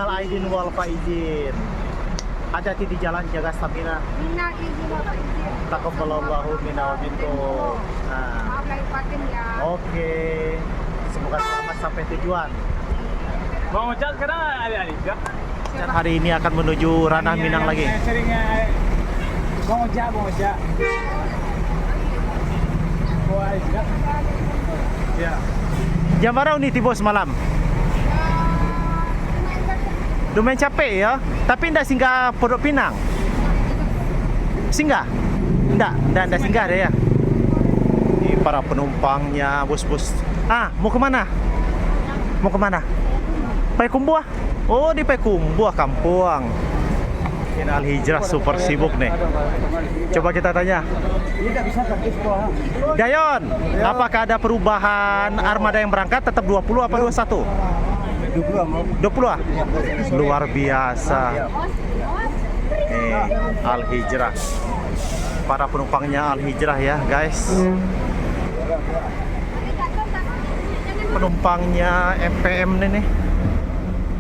Minal aidin wal faizin. Hati-hati di jalan, jaga stamina. Minal izin wal faizin. Taqabbalallahu minna wa minkum. Nah, Maaf lahir batin ya. oke. Semoga selamat sampai tujuan. Bang Ojak sekarang ada juga. Dan hari ini akan menuju Ranah Minang lagi. Sering Bang Ojak. Wah, juga. Ya. Jam berapa nih tiba semalam? Lumayan capek ya, tapi ndak singgah Pondok Pinang. Singgah? Ndak singgah deh ya. Ini para penumpangnya, bos-bos. Mau kemana? Mau kemana? Payakumbuh? Oh, di Payakumbuh, Kampung. Ini Al Hijrah super sibuk nih. Coba kita tanya. Tidak bisa praktis kok. Dayon, apakah ada perubahan armada yang berangkat tetap 20 apa 21? 20 ah? Luar biasa. Al Hijrah. Para penumpangnya Al Hijrah ya, guys. Penumpangnya MPM nih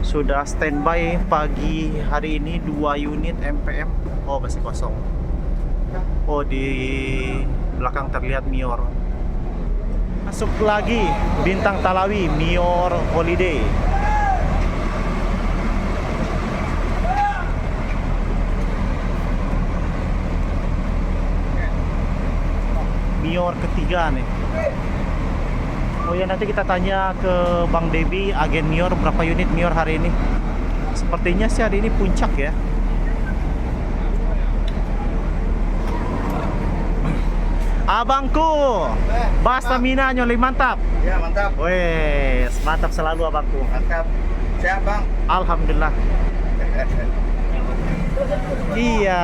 sudah standby pagi hari ini 2 unit MPM. Oh, masih kosong. Oh, di belakang terlihat Mior. Masuk lagi Bintang Talawi, Mior Holiday. Mior ketiga nih. Oh ya, nanti kita tanya ke Bang Debi, agen Mior, berapa unit Mior hari ini. Sepertinya sih hari ini puncak ya. Abangku, bahas stamina nyoli mantap. Ya mantap. Wes, mantap selalu abangku. Mantap. Sehat bang. Alhamdulillah. Iya.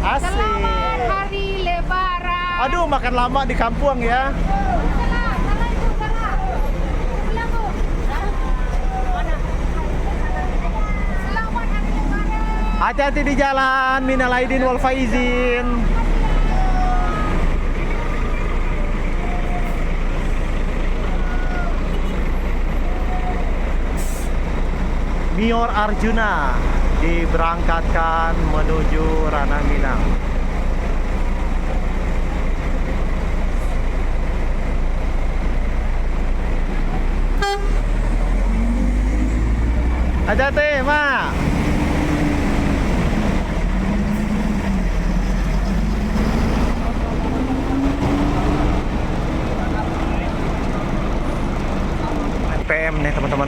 Asik. Selamat hari Lebaran. Aduh, makan lama di kampung ya. Hati-hati di jalan, minal aidin wal faizin. Mior Arjuna diberangkatkan menuju Ranah Minang. Hati-hati, Ma. MPM nih teman-teman.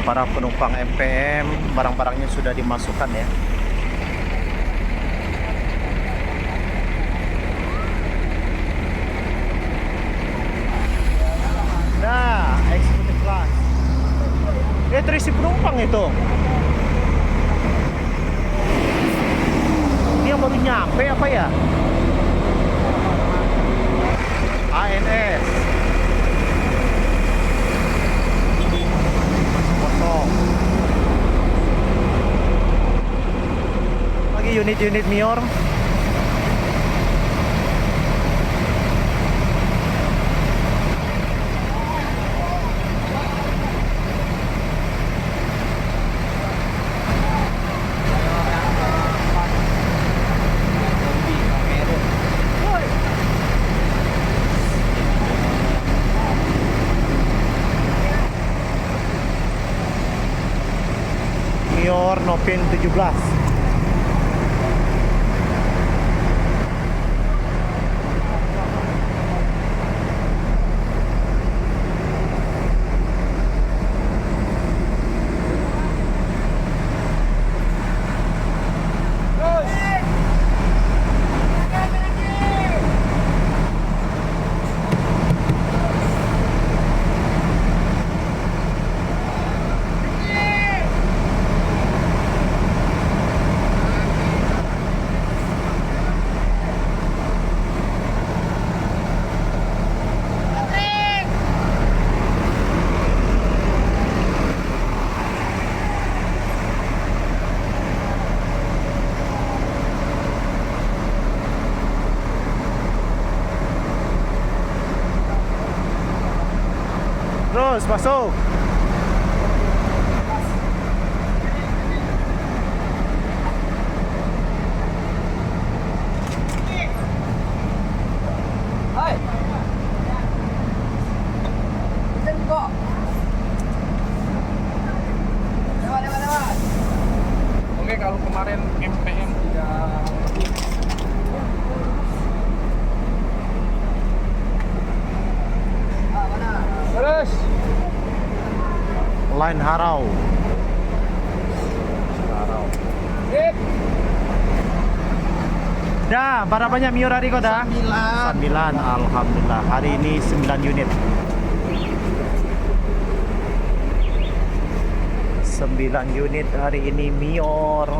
Para penumpang MPM, barang-barangnya sudah dimasukkan ya. Nah, executive class. Terisi penumpang itu. Dia baru nyampe apa ya? ANS. Kosong. Lagi unit-unit Mior. Mior Nopin 17. Terus masuk. Hai. Sen kok. Lewat. Oke, kalau kemarin MPM tidak terus Line Harau. sip. Dah, berapanya Mio hari kau dah? 9. Alhamdulillah. Hari ini 9 unit. 9 unit hari ini Mior.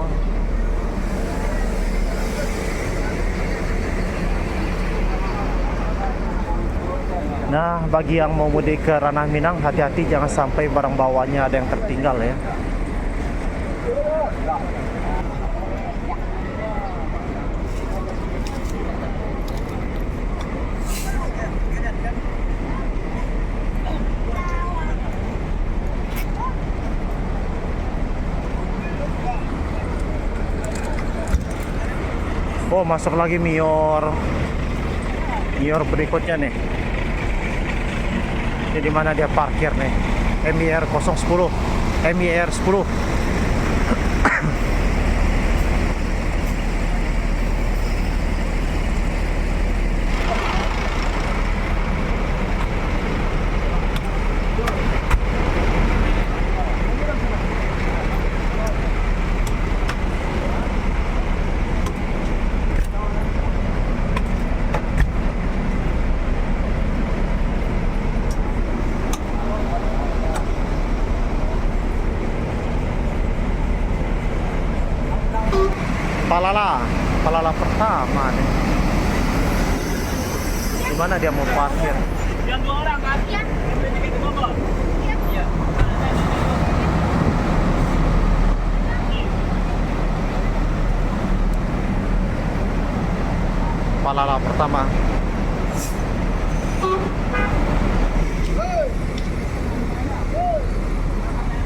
Nah, bagi yang mau mudik ke Ranah Minang, hati-hati jangan sampai barang bawanya ada yang tertinggal ya. Oh, masuk lagi Mior. Mior berikutnya nih. Ini di mana dia parkir nih? MIR 010. MIR 10. Palala pertama nih. Di mana dia mau parkir? Yang 2 orang kan? Iya. Itu motor. Iya. Palala pertama.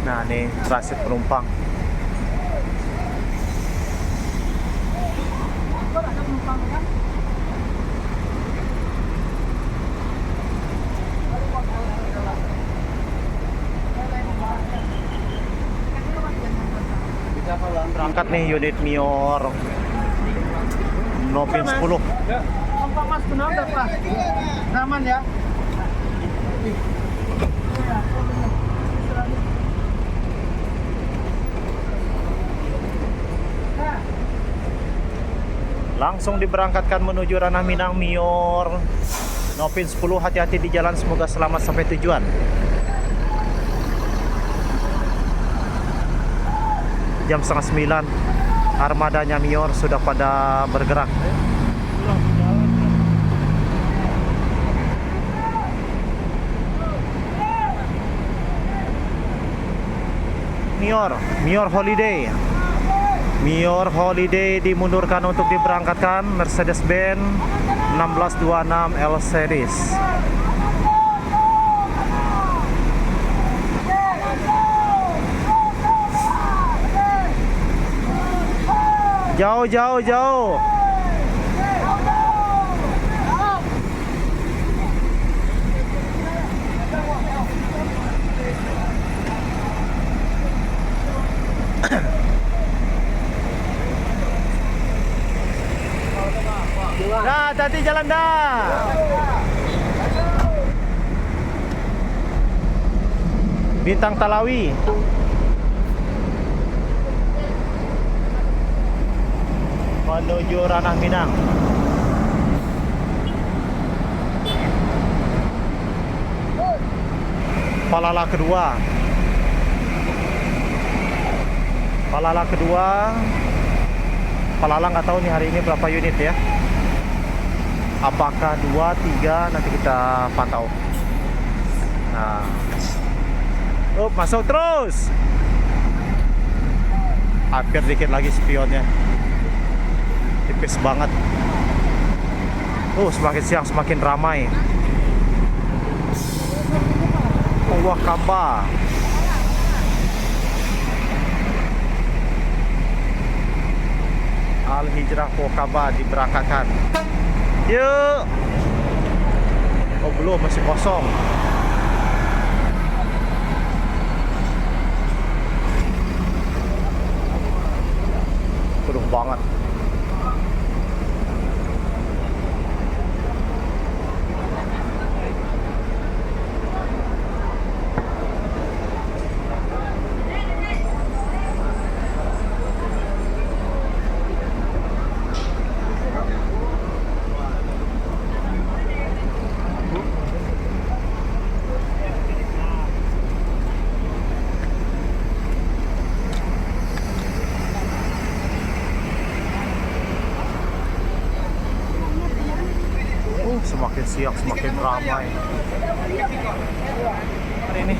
Nah, nih transit penumpang. Berangkat nih unit Mior Nopin 10. Ya, Pak Mas kenapa Pak? Aman ya? Langsung diberangkatkan menuju Ranah Minang Mior Nopin 10. Hati-hati di jalan, semoga selamat sampai tujuan. Jam 8:30 armadanya Mior sudah pada bergerak. Mior Holiday. Mior Holiday dimundurkan untuk diberangkatkan Mercedes-Benz 1626 L Series. Jauh. Dah, hati jalan dah. Bintang Talawi. Menuju Ranah Minang. Palala kedua. Palala nggak tahu nih hari ini berapa unit ya. Apakah 2, 3, nanti kita pantau. Nah, masuk terus. Hampir dikit lagi spionnya. Tipis banget. Semakin siang semakin ramai. Wakaba. Al-Hijrah Wakaba diberangkatkan. Yuk. Oh belum, masih kosong. Penuh banget. Semakin siang semakin ramai. Hari ini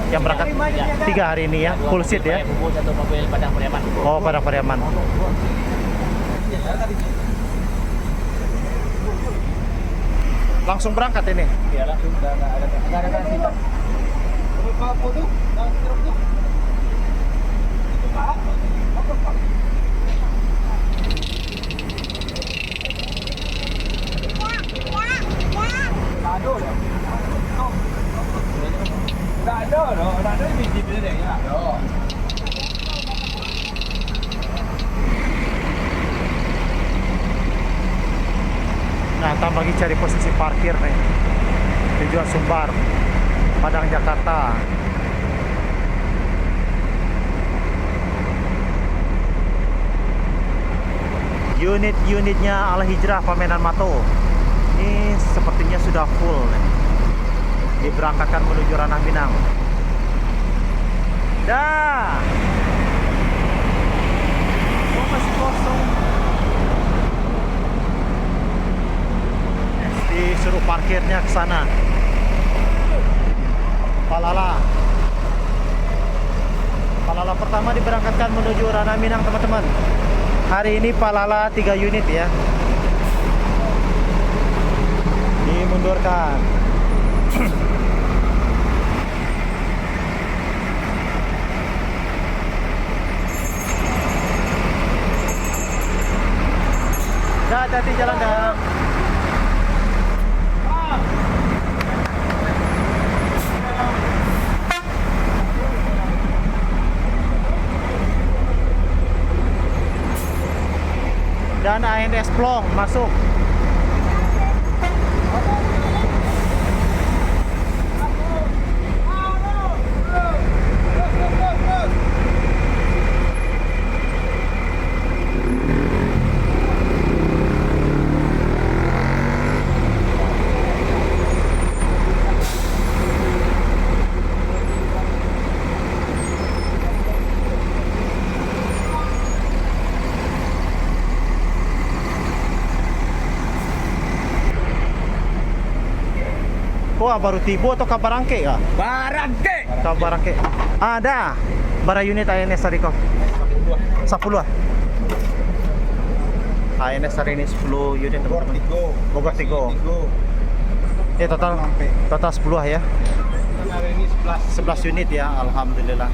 yang berangkat 3 hari ini ya, full seat ya. Satu mobil Padang Pariaman. Oh, Padang Pariaman. Langsung berangkat ini. Iya langsung nggak ada transit. Tak ada biji dia ya. Nah, tambah lagi cari posisi parkir nih. Tujuan Sumbar, Padang, Jakarta. Unit-unitnya Al-Hijrah Pamenan Mato ini sepertinya sudah full nih. Diberangkatkan menuju Ranah Minang. Dah. Oh, masih kosong. Disuruh parkirnya ke sana. Palala. Palala pertama diberangkatkan menuju Ranah Minang, teman-teman. Hari ini Palala 3 unit ya. Dimundurkan. Dah, hati-hati jalan dah. Dan ANS Plong masuk. Wah, baru tiba atau Kabarangke ya? Barangke. Kabarangke. Ada. Bara unit ANS hari kau. 10 lah. ANS hari ini 10 unit teman-teman. Bogor Tigo. Total 10 ya. Hari ini 11 unit ya, alhamdulillah.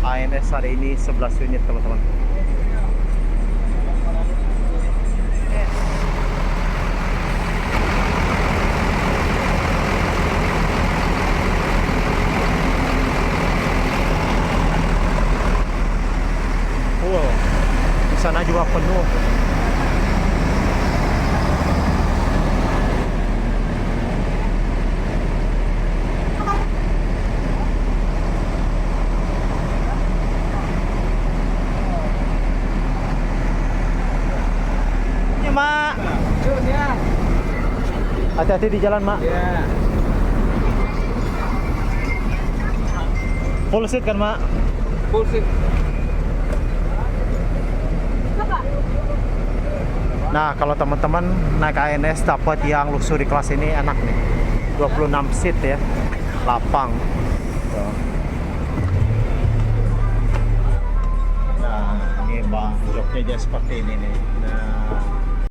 ANS hari ini 11 unit teman-teman. Wow, di sana juga penuh. Ya, Mak. Hati-hati di jalan, Mak. Ya. Full seat kan, Mak? Full seat. Nah, kalau teman-teman naik ANS dapat yang luxury kelas ini enak nih. 26 seat ya. Lapang. Nah, ini Mbak joknya aja seperti ini nih. Nah,